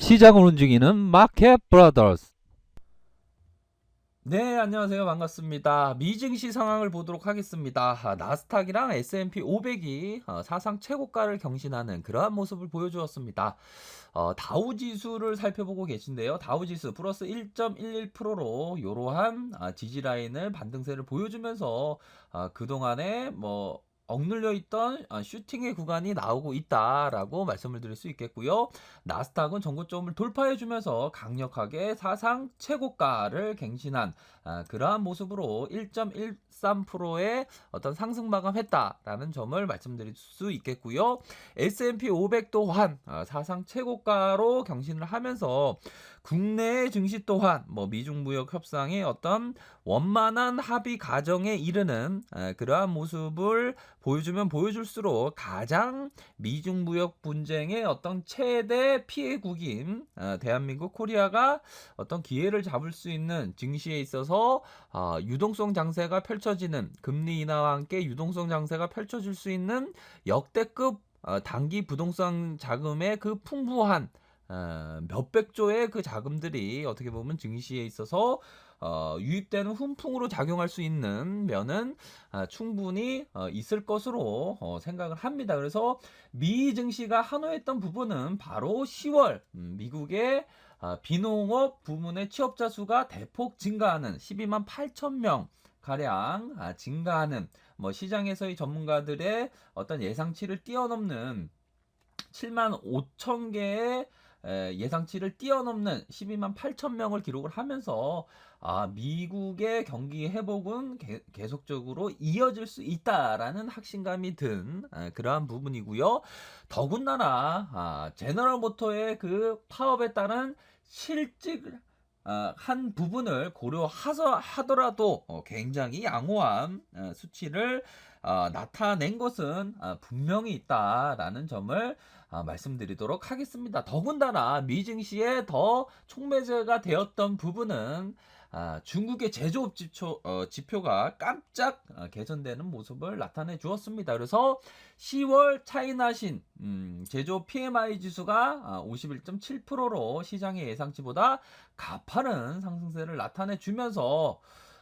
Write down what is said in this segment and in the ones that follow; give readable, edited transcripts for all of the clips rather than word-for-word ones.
시장을 움직이는 마켓 브라더스. 네, 안녕하세요. 반갑습니다. 미증시 상황을 보도록 하겠습니다. 나스닥이랑 S&P 500이 사상 최고가를 경신하는 그러한 모습을 보여주었습니다. 다우지수를 살펴보고 계신데요. 다우지수 플러스 1.11%로 이러한 지지라인을 반등세를 보여주면서 그동안에 억눌려 있던 슈팅의 구간이 나오고 있다라고 말씀을 드릴 수 있겠고요. 나스닥은 전고점을 돌파해주면서 강력하게 사상 최고가를 갱신한 그러한 모습으로 1.13%의 어떤 상승 마감했다라는 점을 말씀드릴 수 있겠고요. S&P 500 또한 사상 최고가로 경신을 하면서 국내 증시 또한 미중 무역 협상의 어떤 원만한 합의 과정에 이르는 그러한 모습을 보여주면 보여줄수록 가장 미중 무역 분쟁의 어떤 최대 피해국인 대한민국 코리아가 어떤 기회를 잡을 수 있는 증시에 있어서 유동성 장세가 펼쳐지는 금리 인하와 함께 유동성 장세가 펼쳐질 수 있는 역대급 단기 부동산 자금의 그 풍부한 몇백 조의 그 자금들이 어떻게 보면 증시에 있어서 유입되는 훈풍으로 작용할 수 있는 면은 충분히 있을 것으로 생각을 합니다. 그래서 미 증시가 한호했던 부분은 바로 10월 미국의 비농업 부문의 취업자 수가 대폭 증가하는 12만 8천 명 가량 증가하는 시장에서의 전문가들의 어떤 예상치를 뛰어넘는 7만 5천 개의 예상치를 뛰어넘는 12만 8천 명을 기록을 하면서 미국의 경기 회복은 계속적으로 이어질 수 있다라는 확신감이 든 그러한 부분이고요. 더군다나 제너럴 모터의 그 파업에 따른 실직을 한 부분을 고려하더라도 굉장히 양호한 수치를 나타낸 것은 분명히 있다라는 점을 말씀드리도록 하겠습니다. 더군다나 미증시에 더 촉매제가 되었던 부분은 중국의 제조업 지표가 깜짝 개선되는 모습을 나타내 주었습니다. 그래서 10월 차이나신 제조업 PMI 지수가 51.7%로 시장의 예상치보다 가파른 상승세를 나타내 주면서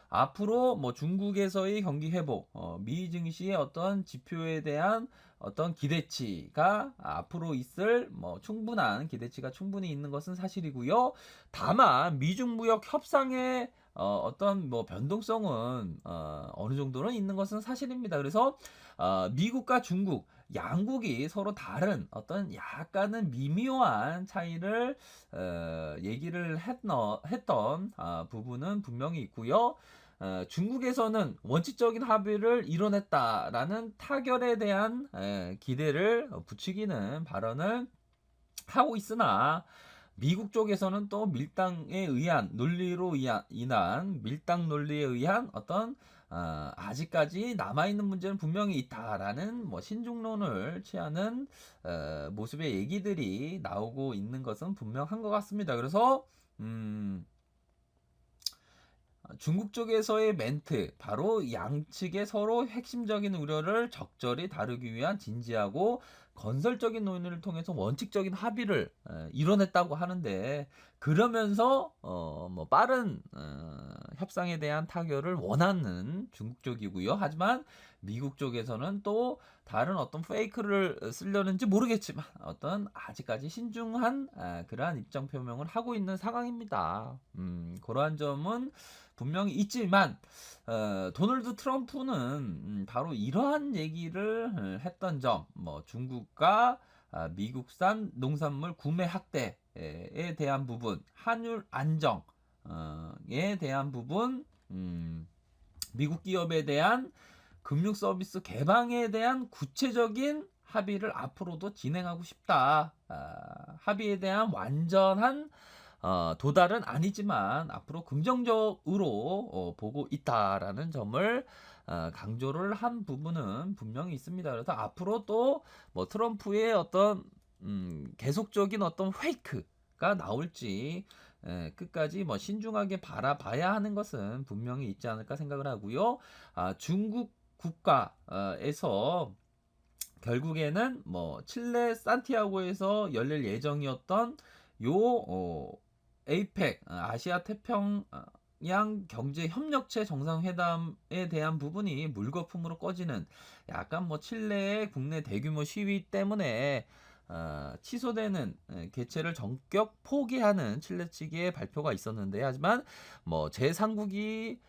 앞으로 중국에서의 경기 회복, 미 증시의 어떤 지표에 대한 어떤 기대치가 앞으로 있을 충분한 기대치가 충분히 있는 것은 사실이고요. 다만 미중 무역 협상의 어떤 변동성은 어느 정도는 있는 것은 사실입니다. 그래서 미국과 중국 양국이 서로 다른 어떤 약간은 미묘한 차이를 얘기를 했던 부분은 분명히 있고요. 중국에서는 원칙적인 합의를 이뤄냈다라는 타결에 대한 기대를 부추기는 발언을 하고 있으나 미국 쪽에서는 또 밀당에 의한 논리로 인한 밀당 논리에 의한 어떤 아직까지 남아있는 문제는 분명히 있다라는 신중론을 취하는 모습의 얘기들이 나오고 있는 것은 분명한 것 같습니다. 그래서 중국 쪽에서의 멘트, 바로 양측의 서로 핵심적인 우려를 적절히 다루기 위한 진지하고 건설적인 논의를 통해서 원칙적인 합의를 이뤄냈다고 하는데, 그러면서 빠른 협상에 대한 타결을 원하는 중국 쪽이고요. 하지만 미국 쪽에서는 또 다른 어떤 페이크를 쓰려는지 모르겠지만 어떤 아직까지 신중한 그러한 입장 표명을 하고 있는 상황입니다. 그러한 점은 분명히 있지만 도널드 트럼프는 바로 이러한 얘기를 했던 점, 중국과 미국산 농산물 구매 확대에 대한 부분, 환율 안정에 대한 부분, 미국 기업에 대한 금융 서비스 개방에 대한 구체적인 합의를 앞으로도 진행하고 싶다. 합의에 대한 완전한 도달은 아니지만 앞으로 긍정적으로 보고 있다라는 점을 강조를 한 부분은 분명히 있습니다. 그래서 앞으로 또 트럼프의 어떤 계속적인 어떤 페이크가 나올지 끝까지 신중하게 바라봐야 하는 것은 분명히 있지 않을까 생각을 하고요. 중국 국가에서 결국에는 칠레 산티아고에서 열릴 예정이었던 에이펙 아시아 태평양 경제 협력체 정상회담에 대한 부분이 물거품으로 꺼지는 약간 뭐 칠레의 국내 대규모 시위 때문에 취소되는 개최를 전격 포기하는 칠레 측의 발표가 있었는데, 하지만 뭐 제3국이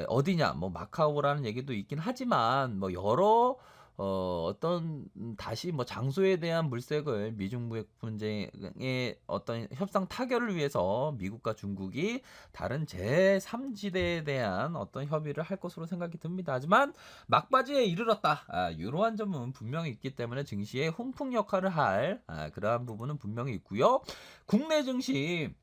어디냐, 뭐 마카오라는 얘기도 있긴 하지만 뭐 여러 어떤 다시 뭐 장소에 대한 물색을 미중 무역 분쟁의 어떤 협상 타결을 위해서 미국과 중국이 다른 제3지대에 대한 어떤 협의를 할 것으로 생각이 듭니다. 하지만 막바지에 이르렀다. 이러한 점은 분명히 있기 때문에 증시에 훈풍 역할을 할 그러한 부분은 분명히 있고요. 국내 증시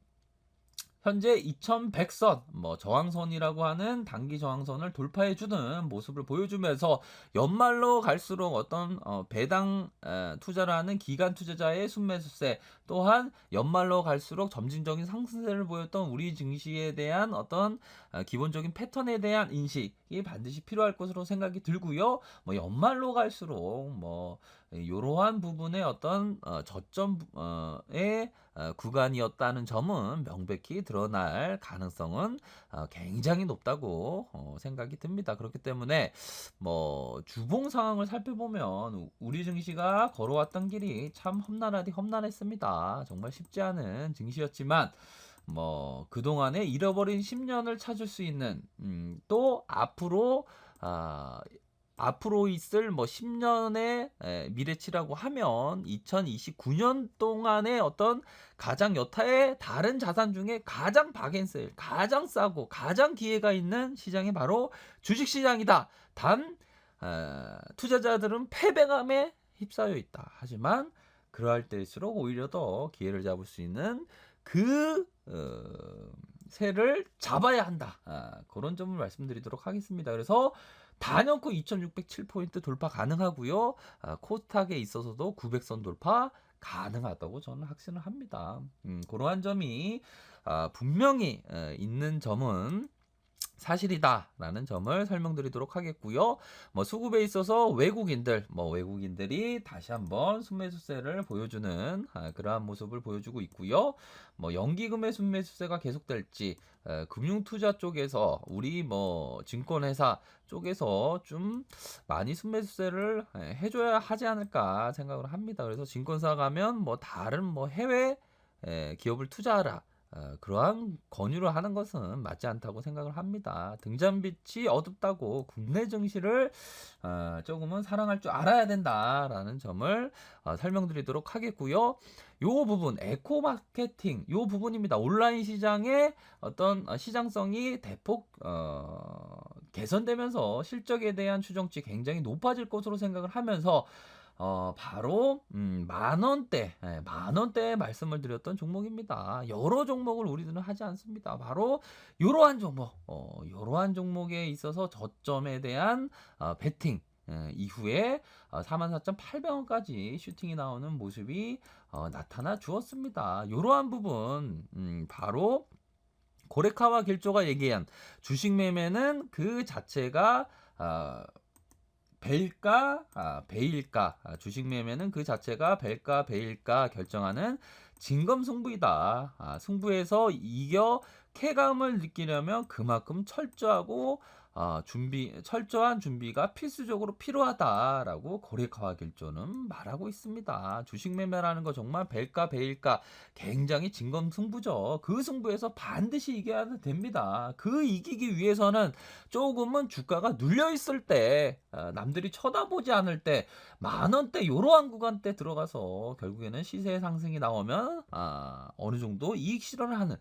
현재 2100선, 뭐 저항선이라고 하는 단기 저항선을 돌파해주는 모습을 보여주면서 연말로 갈수록 어떤 배당 투자를 하는 기관 투자자의 순매수세, 또한 연말로 갈수록 점진적인 상승세를 보였던 우리 증시에 대한 어떤 기본적인 패턴에 대한 인식이 반드시 필요할 것으로 생각이 들고요. 뭐 연말로 갈수록 뭐 이러한 부분의 어떤 저점의 구간이었다는 점은 명백히 드러날 가능성은 굉장히 높다고 생각이 듭니다. 그렇기 때문에 뭐 주봉 상황을 살펴보면 우리 증시가 걸어왔던 길이 참 험난했습니다. 정말 쉽지 않은 증시였지만 뭐 그동안에 잃어버린 10년을 찾을 수 있는 또 앞으로 있을 뭐 10년의 미래치라고 하면 2029년 동안의 어떤 가장 여타의 다른 자산 중에 가장 바겐셀, 가장 싸고 가장 기회가 있는 시장이 바로 주식시장이다. 단 투자자들은 패배감에 휩싸여 있다. 하지만 그러할 때일수록 오히려 더 기회를 잡을 수 있는 그 새를 잡아야 한다. 그런 점을 말씀드리도록 하겠습니다. 그래서 단연코 2607포인트 돌파 가능하고요. 코스닥에 있어서도 900선 돌파 가능하다고 저는 확신을 합니다. 그러한 점이 분명히 있는 점은 사실이다라는 점을 설명드리도록 하겠고요. 뭐 수급에 있어서 외국인들이 다시 한번 순매수세를 보여주는 그러한 모습을 보여주고 있고요. 뭐 연기금의 순매수세가 계속될지, 금융투자 쪽에서 우리 뭐 증권회사 쪽에서 좀 많이 순매수세를 해줘야 하지 않을까 생각을 합니다. 그래서 증권사 가면 뭐 다른 뭐 해외 기업을 투자하라, 그러한 권유를 하는 것은 맞지 않다고 생각을 합니다. 등잔빛이 어둡다고 국내 증시를 조금은 사랑할 줄 알아야 된다라는 점을 설명드리도록 하겠고요. 요 부분 에코 마케팅 요 부분입니다. 온라인 시장의 어떤 시장성이 대폭 개선되면서 실적에 대한 추정치 굉장히 높아질 것으로 생각을 하면서 바로 만원대 말씀을 드렸던 종목입니다. 여러 종목을 우리들은 하지 않습니다. 바로 이러한 종목에 있어서 저점에 대한 베팅 이후에 44,800원까지 슈팅이 나오는 모습이 나타나 주었습니다. 이러한 부분 바로 고레카와 길조가 얘기한 주식 매매는 그 자체가 벨가, 베일가, 주식 매매는 그 자체가 벨가, 베일가 결정하는 진검승부이다. 승부에서 이겨 쾌감을 느끼려면 그만큼 철저한 준비가 필수적으로 필요하다라고 고레카와 길조는 말하고 있습니다. 주식 매매라는 거 정말 벨가, 베일가 굉장히 진검승부죠. 그 승부에서 반드시 이겨야 됩니다. 그 이기기 위해서는 조금은 주가가 눌려 있을 때, 남들이 쳐다보지 않을 때, 만원대 이러한 구간대 들어가서 결국에는 시세 상승이 나오면 어느 정도 이익 실현을 하는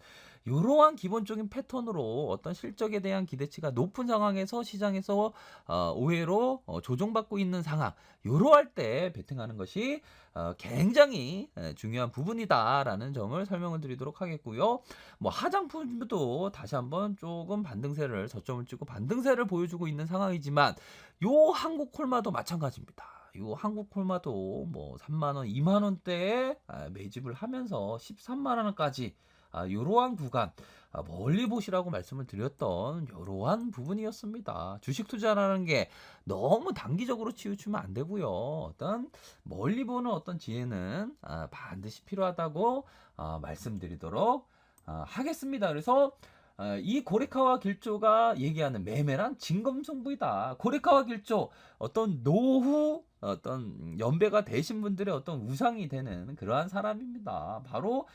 이러한 기본적인 패턴으로 어떤 실적에 대한 기대치가 높은 상황에서 시장에서 오해로 조정받고 있는 상황, 이러할 때 베팅하는 것이 굉장히 중요한 부분이다라는 점을 설명을 드리도록 하겠고요. 뭐 화장품도 다시 한번 조금 저점을 찍고 반등세를 보여주고 있는 상황이지만 요 한국콜마도 마찬가지입니다. 요 한국콜마도 뭐 3만원, 2만원대에 매집을 하면서 13만원까지 이러한 구간 멀리 보시라고 말씀을 드렸던 이러한 부분이었습니다. 주식 투자라는 게 너무 단기적으로 치우치면 안 되고요. 어떤 멀리 보는 어떤 지혜는 반드시 필요하다고 말씀드리도록 하겠습니다. 그래서 이 고레카와 길조가 얘기하는 매매란 진검승부이다. 고레카와 길조 어떤 노후 어떤 연배가 되신 분들의 어떤 우상이 되는 그러한 사람입니다. 바로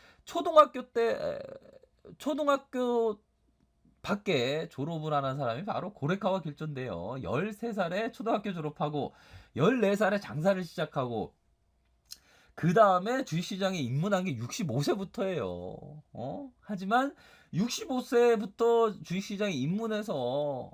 초등학교 밖에 졸업을 하는 사람이 바로 고레카와 길조인데요. 13살에 초등학교 졸업하고 14살에 장사를 시작하고 그 다음에 주식시장에 입문한 게 65세부터예요. 하지만 65세부터 주식시장에 입문해서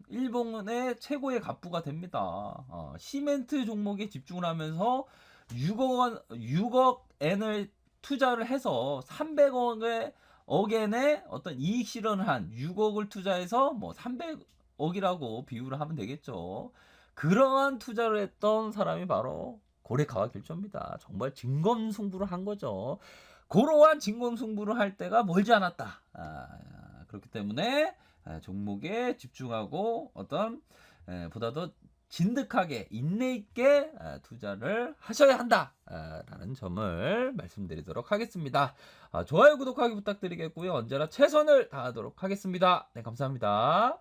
일본의 최고의 갑부가 됩니다. 시멘트 종목에 집중을 하면서 6억 엔을 투자를 해서 300억의 억엔의 어떤 이익 실현을 한 6억을 투자해서 뭐 300억이라고 비유를 하면 되겠죠. 그러한 투자를 했던 사람이 바로 고레카와 길조입니다. 정말 진검승부를 한 거죠. 그러한 진검승부를 할 때가 멀지 않았다. 그렇기 때문에 종목에 집중하고 어떤 보다 더 진득하게 인내 있게 투자를 하셔야 한다 라는 점을 말씀드리도록 하겠습니다. 좋아요 구독하기 부탁드리겠고요. 언제나 최선을 다하도록 하겠습니다. 네, 감사합니다.